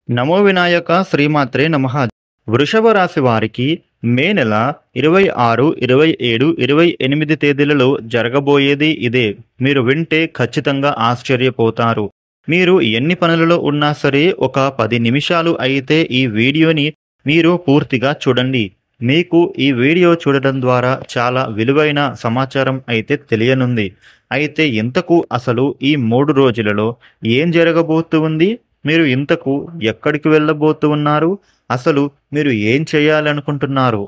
నమో వినాయక శ్రీమాత్రే నమః. వృషభ రాశి వారికి మే నెల 26, 27, 28 తేదీలలో జరగబోయేది ఇదే. మీరు వింటే ఖచ్చితంగా ఆశ్చర్యపోతారు. మీరు ఎన్ని పనులలో ఉన్నా సరే ఒక 10 నిమిషాలు అయితే ఈ వీడియోని మీరు పూర్తిగా చూడండి. మీకు ఈ వీడియో చూడడం ద్వారా చాలా విలువైన సమాచారం అయితే తెలియనుంది. అయితే ఇంతకు అసలు ఈ 3 రోజులలో ఏం జరగబోతూ ఉంది? మీరు ఇంతకు ఎక్కడికి వెళ్ళబోతూ ఉన్నారు? అసలు మీరు ఏం చేయాలనుకుంటున్నారు?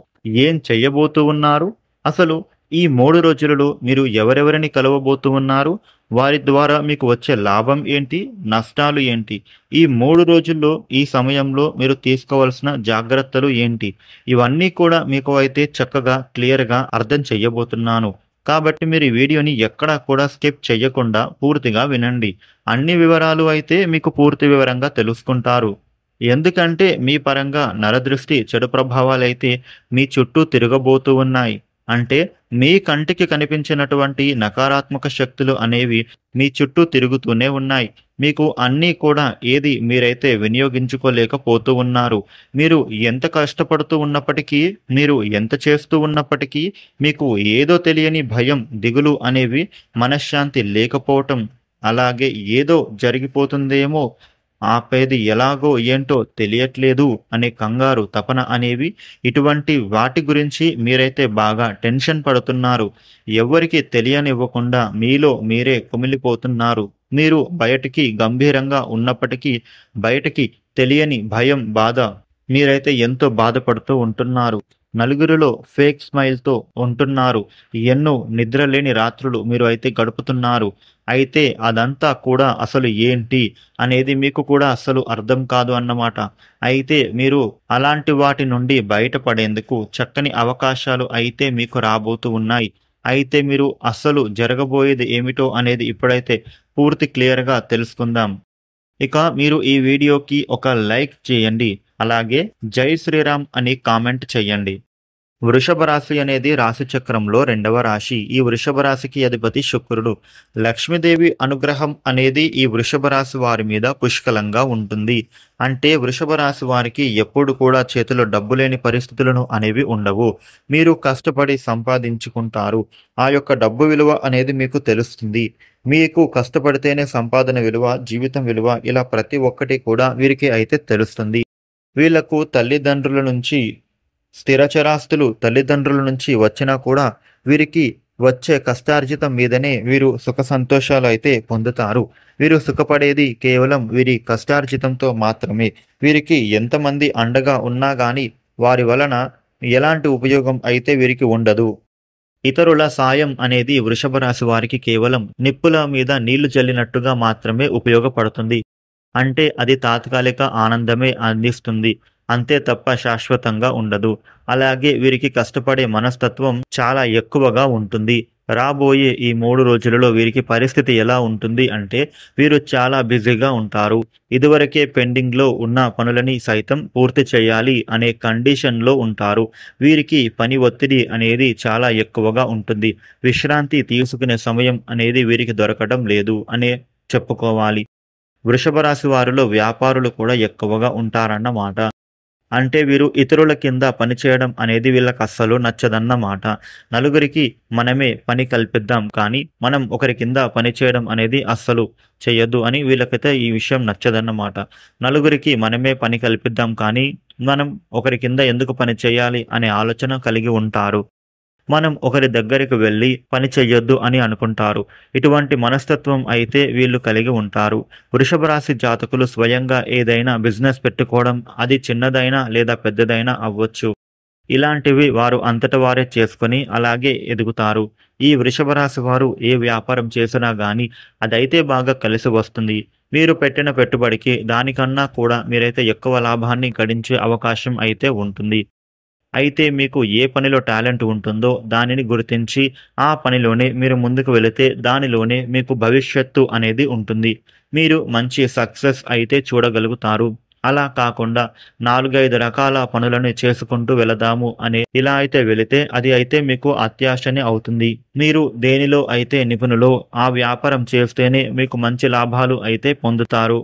ఏం చెయ్యబోతూ ఉన్నారు? అసలు ఈ 3 రోజులలో మీరు ఎవరెవరిని కలవబోతూ ఉన్నారు? వారి ద్వారా మీకు వచ్చే లాభం ఏంటి? నష్టాలు ఏంటి? ఈ 3 రోజుల్లో ఈ సమయంలో మీరు తీసుకోవాల్సిన జాగ్రత్తలు ఏంటి? ఇవన్నీ కూడా మీకు అయితే చక్కగా క్లియర్‌గా అర్థం చెయ్యబోతున్నాను. కాబట్టి మీరు ఈ వీడియోని ఎక్కడా కూడా స్కిప్ చెయ్యకుండా పూర్తిగా వినండి. అన్ని వివరాలు అయితే మీకు పూర్తి వివరంగా తెలుసుకుంటారు. ఎందుకంటే మీ పరంగా నరదృష్టి చెడు ప్రభావాలైతే మీ చుట్టూ తిరగబోతూ ఉన్నాయి. అంటే మీ కంటికి కనిపించినటువంటి నకారాత్మక శక్తులు అనేవి మీ చుట్టూ తిరుగుతూనే ఉన్నాయి. మీకు అన్నీ కూడా ఏది మీరైతే వినియోగించుకోలేకపోతూ ఉన్నారు. మీరు ఎంత కష్టపడుతూ ఉన్నప్పటికీ, మీరు ఎంత చేస్తూ ఉన్నప్పటికీ మీకు ఏదో తెలియని భయం, దిగులు అనేవి, మనశ్శాంతి లేకపోవటం, అలాగే ఏదో జరిగిపోతుందేమో, ఆపేది ఎలాగో ఏంటో తెలియట్లేదు అనే కంగారు, తపన అనేవి ఇటువంటి వాటి గురించి మీరైతే బాగా టెన్షన్ పడుతున్నారు. ఎవ్వరికీ తెలియనివ్వకుండా మీలో మీరే కుమిలిపోతున్నారు. మీరు బయటికి గంభీరంగా ఉన్నప్పటికీ బయటికి తెలియని భయం, బాధ మీరైతే ఎంతో బాధపడుతూ ఉంటున్నారు. నలుగురిలో ఫేక్ స్మైల్‌తో ఉంటున్నారు. ఎన్నో నిద్రలేని రాత్రులు మీరు అయితే గడుపుతున్నారు. అయితే అదంతా కూడా అసలు ఏంటి అనేది మీకు కూడా అస్సలు అర్థం కాదు అన్నమాట. అయితే మీరు అలాంటి వాటి నుండి బయటపడేందుకు చక్కని అవకాశాలు అయితే మీకు రాబోతూ ఉన్నాయి. అయితే మీరు అస్సలు జరగబోయేది ఏమిటో అనేది ఇప్పుడైతే పూర్తి క్లియర్‌గా తెలుసుకుందాం. ఇక మీరు ఈ వీడియోకి ఒక లైక్ చేయండి. అలాగే జై శ్రీరామ్ అని కామెంట్ చేయండి. వృషభ రాశి అనేది రాశి చక్రంలో 2వ రాశి. ఈ వృషభ రాశికి అధిపతి శుక్రుడు. లక్ష్మీదేవి అనుగ్రహం అనేది ఈ వృషభ రాశి వారి మీద పుష్కలంగా ఉంటుంది. అంటే వృషభ రాశి వారికి ఎప్పుడు కూడా చేతిలో డబ్బు లేని పరిస్థితులను అనేవి ఉండవు. మీరు కష్టపడి సంపాదించుకుంటారు. ఆ యొక్క డబ్బు విలువ అనేది మీకు తెలుస్తుంది. మీకు కష్టపడితేనే సంపాదన విలువ, జీవితం విలువ, ఇలా ప్రతి ఒక్కటి కూడా వీరికి అయితే తెలుస్తుంది. వీళ్లకు తల్లిదండ్రుల నుంచి స్థిరచరాస్తులు తల్లిదండ్రుల నుంచి వచ్చినా కూడా వీరికి వచ్చే కష్టార్జితం మీదనే వీరు సుఖ సంతోషాలు అయితే పొందుతారు. వీరు సుఖపడేది కేవలం వీరి కష్టార్జితంతో మాత్రమే. వీరికి ఎంతమంది అండగా ఉన్నా గాని వారి వలన ఎలాంటి ఉపయోగం అయితే వీరికి ఉండదు. ఇతరుల సాయం అనేది వృషభ రాశి వారికి కేవలం నిప్పుల మీద నీళ్లు చల్లినట్టుగా మాత్రమే ఉపయోగపడుతుంది. అంటే అది తాత్కాలిక ఆనందమే అందిస్తుంది. అంతే తప్ప శాశ్వతంగా ఉండదు. అలాగే వీరికి కష్టపడే మనస్తత్వం చాలా ఎక్కువగా ఉంటుంది. రాబోయే ఈ 3 రోజులలో వీరికి పరిస్థితి ఎలా ఉంటుంది అంటే వీరు చాలా బిజీగా ఉంటారు. ఇదివరకే పెండింగ్‌లో ఉన్న పనులని సైతం పూర్తి చేయాలి అనే కండిషన్‌లో ఉంటారు. వీరికి పని ఒత్తిడి అనేది చాలా ఎక్కువగా ఉంటుంది. విశ్రాంతి తీసుకునే సమయం అనేది వీరికి దొరకడం లేదు అనే చెప్పుకోవాలి. వృషభ రాశి వారిలో వ్యాపారులు కూడా ఎక్కువగా ఉంటారన్నమాట. అంటే వీరు ఇతరుల కింద పనిచేయడం అనేది వీళ్ళకి అస్సలు నచ్చదన్నమాట. నలుగురికి మనమే పని కల్పిద్దాం కానీ మనం ఒకరి కింద పని చేయడం అనేది అస్సలు చెయ్యొద్దు అని వీళ్ళకైతే ఈ విషయం నచ్చదన్నమాట. నలుగురికి మనమే పని కల్పిద్దాం కానీ మనం ఒకరి కింద ఎందుకు పని చేయాలి అనే ఆలోచన కలిగి ఉంటారు. మనం ఒకరి దగ్గరికి వెళ్ళి పని చెయ్యొద్దు అని అనుకుంటారు. ఇటువంటి మనస్తత్వం అయితే వీళ్ళు కలిగి ఉంటారు. వృషభ రాశి జాతకులు స్వయంగా ఏదైనా బిజినెస్ పెట్టుకోవడం, అది చిన్నదైనా లేదా పెద్దదైనా అవ్వచ్చు. ఇలాంటివి వారు అంతట వారే చేసుకొని అలాగే ఎదుగుతారు. ఈ వృషభ రాశి వారు ఏ వ్యాపారం చేసినా గానీ అదైతే బాగా కలిసి వస్తుంది. మీరు పెట్టిన పెట్టుబడికి దానికన్నా కూడా మీరైతే ఎక్కువ లాభాన్ని గడించే అవకాశం అయితే ఉంటుంది. అయితే మీకు ఏ పనిలో టాలెంట్ ఉంటుందో దానిని గుర్తించి ఆ పనిలోనే మీరు ముందుకు వెళితే దానిలోనే మీకు భవిష్యత్తు అనేది ఉంటుంది. మీరు మంచి సక్సెస్ అయితే చూడగలుగుతారు. అలా కాకుండా 4, 5 రకాల పనులను చేసుకుంటూ వెళదాము అనే ఇలా అయితే వెళితే అది అయితే మీకు అత్యాశనే అవుతుంది. మీరు దేనిలో అయితే నిపుణులో ఆ వ్యాపారం చేస్తేనే మీకు మంచి లాభాలు అయితే పొందుతారు.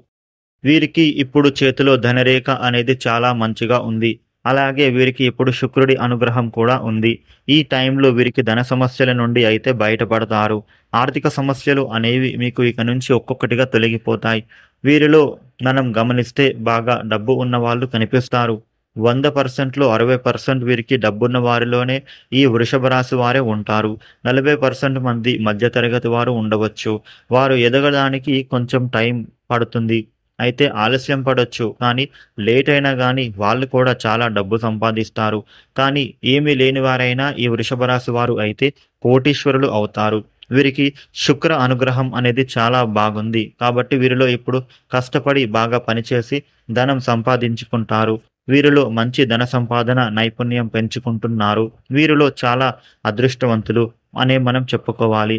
వీరికి ఇప్పుడు చేతిలో ధనరేఖ అనేది చాలా మంచిగా ఉంది. అలాగే వీరికి ఇప్పుడు శుక్రుడి అనుగ్రహం కూడా ఉంది. ఈ టైంలో వీరికి ధన సమస్యల నుండి అయితే బయటపడతారు. ఆర్థిక సమస్యలు అనేవి మీకు ఇక నుంచి ఒక్కొక్కటిగా తొలగిపోతాయి. వీరిలో మనం గమనిస్తే బాగా డబ్బు ఉన్నవాళ్ళు కనిపిస్తారు. 100%లో 60% వీరికి డబ్బున్న వారిలోనే ఈ వృషభ రాశి వారే ఉంటారు. 40% మంది మధ్యతరగతి వారు ఉండవచ్చు. వారు ఎదగడానికి కొంచెం టైం పడుతుంది. అయితే ఆలస్యం పడొచ్చు. కానీ లేట్ అయినా గానీ వాళ్ళు కూడా చాలా డబ్బు సంపాదిస్తారు. కానీ ఏమీ లేని వారైనా ఈ వృషభ రాశి వారు అయితే కోటీశ్వరులు అవుతారు. వీరికి శుక్ర అనుగ్రహం అనేది చాలా బాగుంది. కాబట్టి వీరిలో ఇప్పుడు కష్టపడి బాగా పనిచేసి ధనం సంపాదించుకుంటారు. వీరిలో మంచి ధన సంపాదన నైపుణ్యం పెంచుకుంటున్నారు. వీరిలో చాలా అదృష్టవంతులు అనే మనం చెప్పుకోవాలి.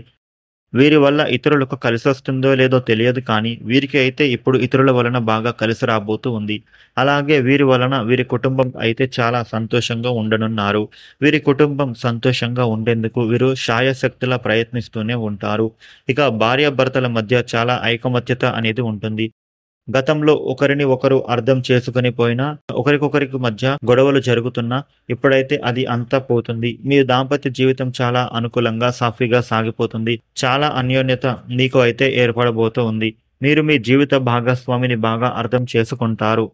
వీరి వల్ల ఇతరులకు కలిసొస్తుందో లేదో తెలియదు కానీ, వీరికి అయితే ఇప్పుడు ఇతరుల వలన బాగా కలిసి రాబోతూ ఉంది. అలాగే వీరి వలన వీరి కుటుంబం అయితే చాలా సంతోషంగా ఉండనున్నారు. వీరి కుటుంబం సంతోషంగా ఉండేందుకు వీరు శాయశక్తులా ప్రయత్నిస్తూనే ఉంటారు. ఇక భార్యాభర్తల మధ్య చాలా ఐకమత్యత అనేది ఉంటుంది. గతంలో ఒకరిని ఒకరు అర్థం చేసుకొని పోయినా, ఒకరికొకరికి మధ్య గొడవలు జరుగుతున్నా, ఇప్పుడైతే అది అంతా పోతుంది. మీ దాంపత్య జీవితం చాలా అనుకూలంగా, సాఫీగా సాగిపోతుంది. చాలా అన్యోన్యత మీకు అయితే ఏర్పడబోతూ ఉంది. మీరు మీ జీవిత భాగస్వామిని బాగా అర్థం చేసుకుంటారు.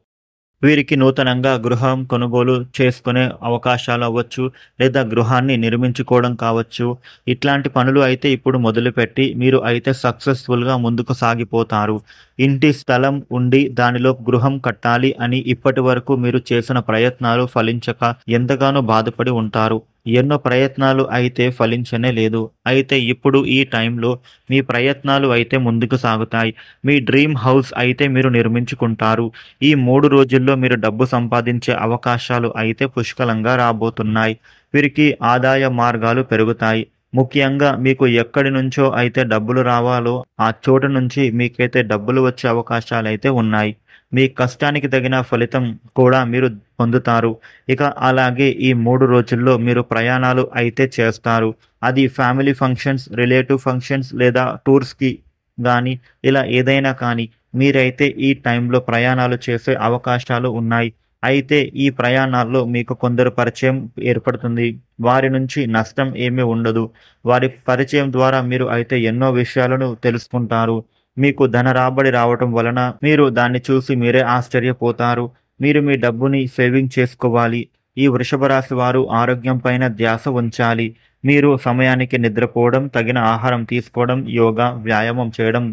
వీరికి నూతనంగా గృహం కొనుగోలు చేసుకునే అవకాశాలు అవ్వచ్చు, లేదా గృహాన్ని నిర్మించుకోవడం కావచ్చు. ఇట్లాంటి పనులు అయితే ఇప్పుడు మొదలుపెట్టి మీరు అయితే సక్సెస్ఫుల్‌గా ముందుకు సాగిపోతారు. ఇంటి స్థలం ఉండి దానిలో గృహం కట్టాలి అని ఇప్పటివరకు మీరు చేసిన ప్రయత్నాలు ఫలించక ఎంతగానో బాధపడి ఉంటారు. ఎన్నో ప్రయత్నాలు అయితే ఫలించనే లేదు. అయితే ఇప్పుడు ఈ టైంలో మీ ప్రయత్నాలు అయితే ముందుకు సాగుతాయి. మీ డ్రీమ్ హౌస్ అయితే మీరు నిర్మించుకుంటారు. ఈ 3 రోజుల్లో మీరు డబ్బు సంపాదించే అవకాశాలు అయితే పుష్కలంగా రాబోతున్నాయి. వీరికి ఆదాయ మార్గాలు పెరుగుతాయి. ముఖ్యంగా మీకు ఎక్కడి నుంచో అయితే డబ్బులు రావాలో ఆ చోటు నుంచి మీకైతే డబ్బులు వచ్చే అవకాశాలైతే ఉన్నాయి. మీ కష్టానికి తగిన ఫలితం కూడా మీరు పొందుతారు. ఇక అలాగే ఈ 3 రోజుల్లో మీరు ప్రయాణాలు అయితే చేస్తారు. అది ఫ్యామిలీ ఫంక్షన్స్, రిలేటివ్ ఫంక్షన్స్ లేదా టూర్స్‌కి గానీ ఇలా ఏదైనా కానీ మీరైతే ఈ టైంలో ప్రయాణాలు చేసే అవకాశాలు ఉన్నాయి. అయితే ఈ ప్రయాణాల్లో మీకు కొందరు పరిచయం ఏర్పడుతుంది. వారి నుంచి నష్టం ఏమీ ఉండదు. వారి పరిచయం ద్వారా మీరు అయితే ఎన్నో విషయాలను తెలుసుకుంటారు. మీకు ధన రాబడి రావటం వలన మీరు దాన్ని చూసి మీరే ఆశ్చర్యపోతారు. మీరు మీ డబ్బుని సేవింగ్ చేసుకోవాలి. ఈ వృషభ రాశి వారు ఆరోగ్యం పైన ధ్యాస ఉంచాలి. మీరు సమయానికి నిద్రపోవడం, తగిన ఆహారం తీసుకోవడం, యోగా, వ్యాయామం చేయడం,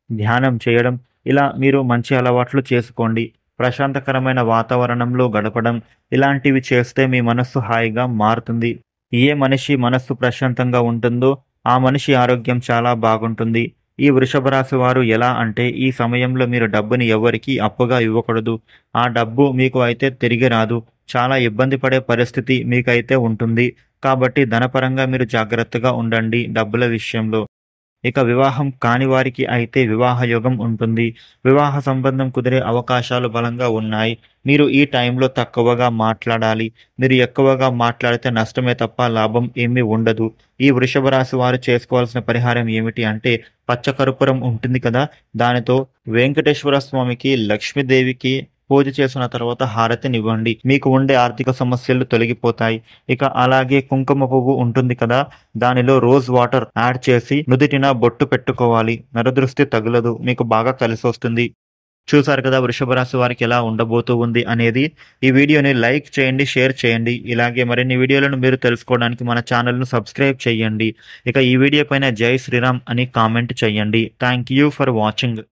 ధ్యానం చేయడం ఇలా మీరు మంచి అలవాట్లు చేసుకోండి. ప్రశాంతకరమైన వాతావరణంలో గడపడం ఇలాంటివి చేస్తే మీ మనస్సు హాయిగా మారుతుంది. ఏ మనిషి మనస్సు ప్రశాంతంగా ఉంటుందో ఆ మనిషి ఆరోగ్యం చాలా బాగుంటుంది. ఈ వృషభ రాశి వారు ఎలా అంటే ఈ సమయంలో మీరు డబ్బుని ఎవరికీ అప్పుగా ఇవ్వకూడదు. ఆ డబ్బు మీకు అయితే తిరిగి రాదు. చాలా ఇబ్బంది పడే పరిస్థితి మీకైతే ఉంటుంది. కాబట్టి ధనపరంగా మీరు జాగ్రత్తగా ఉండండి డబ్బుల విషయంలో. ఇక వివాహం కాని వారికి అయితే వివాహ యోగం ఉంటుంది. వివాహ సంబంధం కుదిరే అవకాశాలు బలంగా ఉన్నాయి. మీరు ఈ టైంలో తక్కువగా మాట్లాడాలి. మీరు ఎక్కువగా మాట్లాడితే నష్టమే తప్ప లాభం ఏమీ ఉండదు. ఈ వృషభ రాశి వారు చేసుకోవాల్సిన పరిహారం ఏమిటి అంటే పచ్చకర్పూరం ఉంటుంది కదా! దానితో వెంకటేశ్వర స్వామికి, లక్ష్మీదేవికి పూజ చేసిన తర్వాత హారతినివ్వండి. మీకు ఉండే ఆర్థిక సమస్యలు తొలగిపోతాయి. ఇక అలాగే కుంకుమ పువ్వు ఉంటుంది కదా! దానిలో రోజ్ వాటర్ యాడ్ చేసి నుదిటిన బొట్టు పెట్టుకోవాలి. నరదృష్టి తగులదు. మీకు బాగా కలిసొస్తుంది. చూసారు కదా వృషభ రాశి వారికి ఎలా ఉండబోతూ ఉంది అనేది. ఈ వీడియోని లైక్ చేయండి, షేర్ చేయండి. ఇలాగే మరిన్ని వీడియోలను మీరు తెలుసుకోవడానికి మన ఛానల్‌ను సబ్స్క్రైబ్ చేయండి. ఇక ఈ వీడియో పైన జై శ్రీరామ్ అని కామెంట్ చేయండి. Thank you for watching.